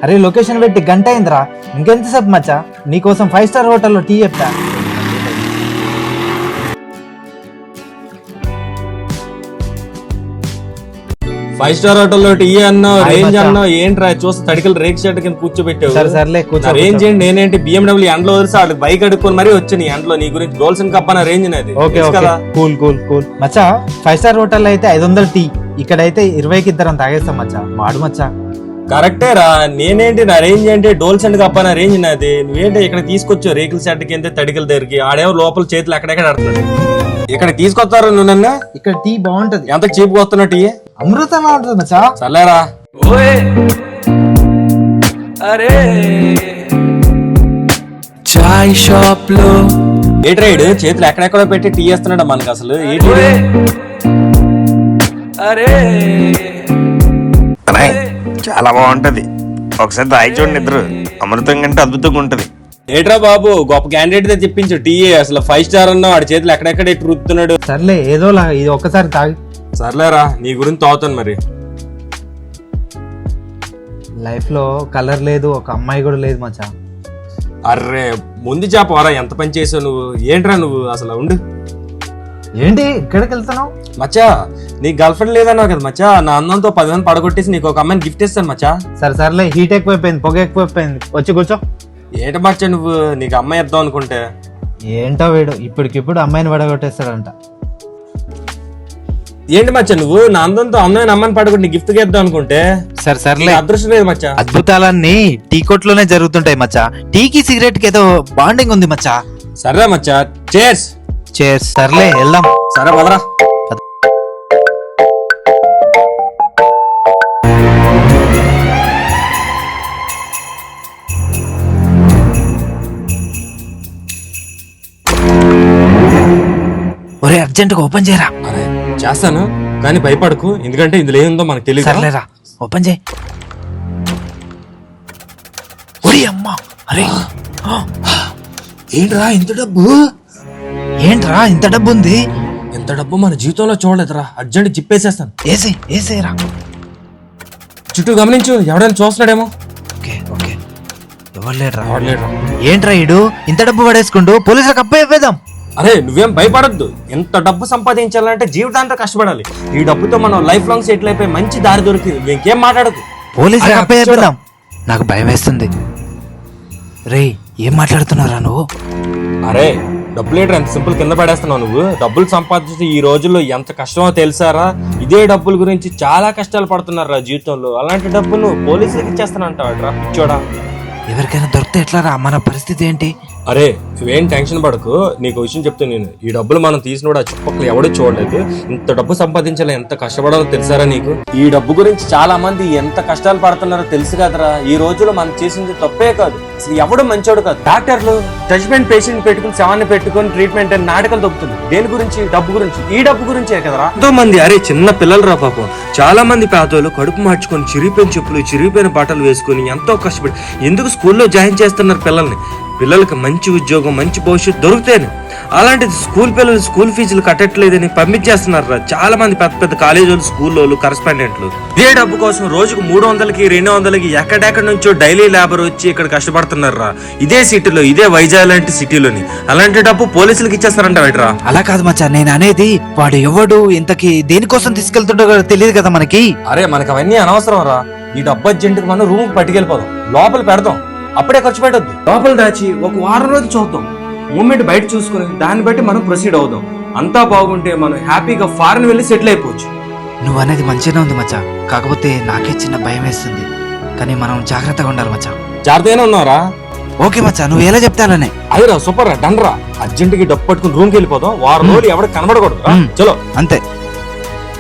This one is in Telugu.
అరే లొకేషన్ పెట్టి గంట అయిందిరా, ఇంకెంతసేపు మచ్చా? నీకోసం 5 స్టార్ హోటల్లో టీ చెప్తా. ఫైవ్ స్టార్ హోటల్లో టీ అన్నావు, రేంజ్ అన్నావు, ఏంట్రా చూస్తే తడికలు రేక్ షర్ట్ కింద కూర్చోబెట్టావు. సర్లే రేంజ్ ఏంటి, నేనేంటి BMW ఎండలో వదిలిసి వాళ్ళకి బైక్ అడుక్కొని మరీ వచ్చి నీ ఎండలో నీ గురించి డోల్సన్ కప్ అన్న రేంజ్ నాది కదా. కూల్ మచ్చా. 5 స్టార్ హోటల్ అయితే 500 టీ, ఇక్కడైతే 20కి ఇద్దరం తాగేస్తాం మచ్చా. వాడు మచ్చా కరెక్టే రా. నేనేంటి నా రేంజ్ ఏంటి డోల్సన్ కప్ అన్న రేంజ్ నాది. నువ్వేంటి ఇక్కడ తీసుకొచ్చావు రేకుల షర్ట్ కింద తడికల దగ్గరికి, ఆడేమో లోపల చేతులు అక్కడెక్కడ ఆడుతున్నాడు. ఇక్కడ తీసుకొస్తారు నువ్వు నన్ను. ఇక్కడ టీ బాగుంటది. ఎంత చీప్ వస్తున్నా టీ? అమృతంగా ఉంటుంది మచ్చా. సర్లేరా. అరే చాయ్ షాప్ లో ఏ ట్రైడ్ చేతులు ఎక్కడెక్కడో పెట్టి టీ వేస్తున్నాడు మనకు అసలు ఏంటి? అరే చాలా బాగుంటది, ఒకసారి తాగి చూడండి ఇద్దరు. అమృతం కంటే అద్భుతంగా ఉంటది. ఏట్రా బాబు, గొప్ప క్యాండిడేట్ తో చెప్పించు టీ. అసలు 5 స్టార్ అన్నా వాడి చేతులు ఎక్కడెక్కడ రుద్దుతున్నాడు. సర్లే ఏదోలా ఇది ఒక్కసారి తాగి. సర్లేరా, నీ గురించి తాగుతాను మరి. లైఫ్ లో కలర్ లేదు, ఒక అమ్మాయి కూడా లేదు మచ్చా. అర్రే ముందు చెప్పవరా, ఎంత పని చేసావు నువ్వు. ఏంట్రా నువ్వు అసలు ఉండు. ఏంటి ఇక్కడికి వెళ్తున్నావు మచ్చా? నీకు గర్ల్ ఫ్రెండ్ లేదన్నావు కదా మచ్చా. నా అందంతో 10 మంది పడగొట్టేసి నీకు ఒక అమ్మాయిని గిఫ్ట్ ఇస్తాను మచ్చా. సర్లే హీట్ ఎక్కువైపోయింది, పొగ ఎక్కువైపోయింది, వచ్చి కూర్చో. ఏంటి మచ్చా నువ్వు, నీకు అమ్మాయి ఇద్దాం అనుకుంటే. ఏంటో వీడు ఇప్పటికిప్పుడు అమ్మాయిని పడగొట్టేస్తాడంట. ఏంటి మచ్చా నువ్వు నా అందంతో అమ్మాయిని పడగొట్టి గిఫ్ట్ గా ఇద్దాం అనుకుంటే. సర్లే అదృష్టం లేదు మచ్చా. అద్భుతాలన్నీ టీ కొట్లోనే జరుగుతుంటాయి మచ్చా. టీకి సిగరెట్ కి ఏదో బాండింగ్ ఉంది మచ్చా. సరే మచ్చా, చేర్స్. చేర్స్. సర్లే వెళ్దాం. సరే పదరా. ఒరే అర్జెంట్ గా ఓపెన్ చేయరా. అరే చేస్తాను, కానీ భయపడకు, ఎందుకంటే ఇందులో ఏముందో మనకు తెలియదు. సర్లేరా ఓపెన్ చేయి. ఒరే అమ్మా, అరే ఏంట్రా ఇంత డబ్బు? ఏంట్రా ఇంత డబ్బు ఉంది? ఎంత డబ్బు మన జీవితంలో చూడలేదురా. అర్జెంట్ జిప్పేసేస్తాను. ఏసేరా. చుట్టూ గమనించు, ఎవడైనా చూస్తున్నాడేమో. ఓకే ఎవరు లేడురా. ఎవడలేడురా. ఏంట్రా ఇడు ఇంత డబ్బు పడేసుకుంటూ పోలీసులకు అప్పయ్యేద్దాం. అరే నువ్వేం భయపడద్దు. ఎంత డబ్బు సంపాదించాలంటే జీవితాంతా కష్టపడాలి. ఈ డబ్బుతో మనం లైఫ్ లాంగ్ సెటిల్ అయిపోయి మంచి దారి దొరికింది. ఇంకేం మాట్లాడదు. పోలీసులకు అప్పయ్యేద్దాం. నాకు భయం వేస్తుంది. రే ఏం మాట్లాడుతున్నారా నువ్వు? అరే డబ్బులు ఏంట్రా ఎంత సింపుల్ కింద పడేస్తున్నావు నువ్వు. డబ్బులు సంపాదించి ఈ రోజుల్లో ఎంత కష్టమో తెలుసారా? ఇదే డబ్బుల గురించి చాలా కష్టాలు పడుతున్నారా జీవితంలో. అలాంటి డబ్బు నువ్వు పోలీసులకు ఇచ్చేస్తానంటావాడ్రా పిచ్చోడా. ఎవరికైనా దొరికితే ఎట్లారా? మన పరిస్థితి ఏంటి? అరే నువ్వేం టెన్షన్ పడకు, నీకు విషయం చెప్తాను నేను. ఈ డబ్బులు మనం తీసినప్పుడు ఆ చుట్టుపక్కల ఎవడూ చూడలేదు. ఇంత డబ్బు సంపాదించాలి ఎంత కష్టపడాలో తెలుసారా నీకు? ఈ డబ్బు గురించి చాలా మంది ఎంత కష్టాలు పడుతున్నారో తెలుసు కదరా. ఈ రోజులో మనం చేసింది తప్పే కాదు, అసలు ఎవడు మంచోడు కాదు. డాక్టర్లు జడ్జ్మెంట్ పేషెంట్ పెట్టుకుని శవాన్ని పెట్టుకుని ట్రీట్మెంట్ అని నాటకాలు దొబ్బుతుంది. దేని గురించి? డబ్బు గురించి. ఈ డబ్బు గురించే కదరా. ఎంతో మంది అరే చిన్న పిల్లలు రా పాపం, చాలా మంది పేదోళ్ళు కడుపు మార్చుకొని చిరిగిపోయిన చెప్పులు చిరిగిపోయిన బట్టలు వేసుకుని ఎంతో కష్టపడి ఎందుకు స్కూల్లో జాయిన్ చేస్తున్నారు పిల్లల్ని. పిల్లలకి మంచి ఉద్యోగం మంచి భవిష్యత్తు దొరుకుతేనే. అలాంటిది స్కూల్ పిల్లలు స్కూల్ ఫీజులు కట్టట్లేదని పంపించేస్తున్నారు చాలా మంది పెద్ద పెద్ద కాలేజీలు స్కూల్లో కరెస్పాండెంట్లు. ఇదే డబ్బు కోసం రోజుకు 300కి 200కి ఎక్కడెక్కడి నుంచో డైలీ లేబర్ వచ్చి ఇక్కడ కష్టపడుతున్నారు. ఇదే సిటీలో, ఇదే వైజాగ్ లాంటి సిటీలోని. అలాంటి డబ్బు పోలీసులకు ఇచ్చేస్తారంట. అలా కాదు మచ్చా, నేను అనేది వాడు ఎవడు ఇంతకి దేనికోసం తీసుకెళ్తుండో తెలియదు కదా మనకి. అరే మనకు అవన్నీ అనవసరం రా. ఈ డబ్బు అర్జెంట్కి మనం రూమ్ పట్టుకెళ్ళిపోదాం, లోపల పెడదాం. అప్పుడే ఖర్చు పెట్టద్దు. లోపల దాచి ఒక వారం రోజు చూద్దాం. మూమెంట్ బయట చూసుకుని దాన్ని బట్టి మనం ప్రొసీడ్ అవుదాం. అంతా బాగుంటే మనం హ్యాపీగా ఫారెన్ వెళ్ళి సెటిల్ అయిపోవచ్చు. నువ్వు అనేది మంచిగానే ఉంది మచ్చా, కాకపోతే నాకే చిన్న భయం వేస్తుంది. కానీ మనం జాగ్రత్తగా ఉండాలి మచ్చా. జాగ్రత్తగానే ఉన్నారా? ఓకే మచ్చా, నువ్వు ఎలా చెప్తానే. అదిరా సూపర్ రా, డన్ రా. అర్జెంట్ కి డబ్బు పట్టుకుని రూమ్ కి వెళ్ళిపోదాం. వారం రోజులు ఎవరికి కనబడకూడదు. చలో అంతే.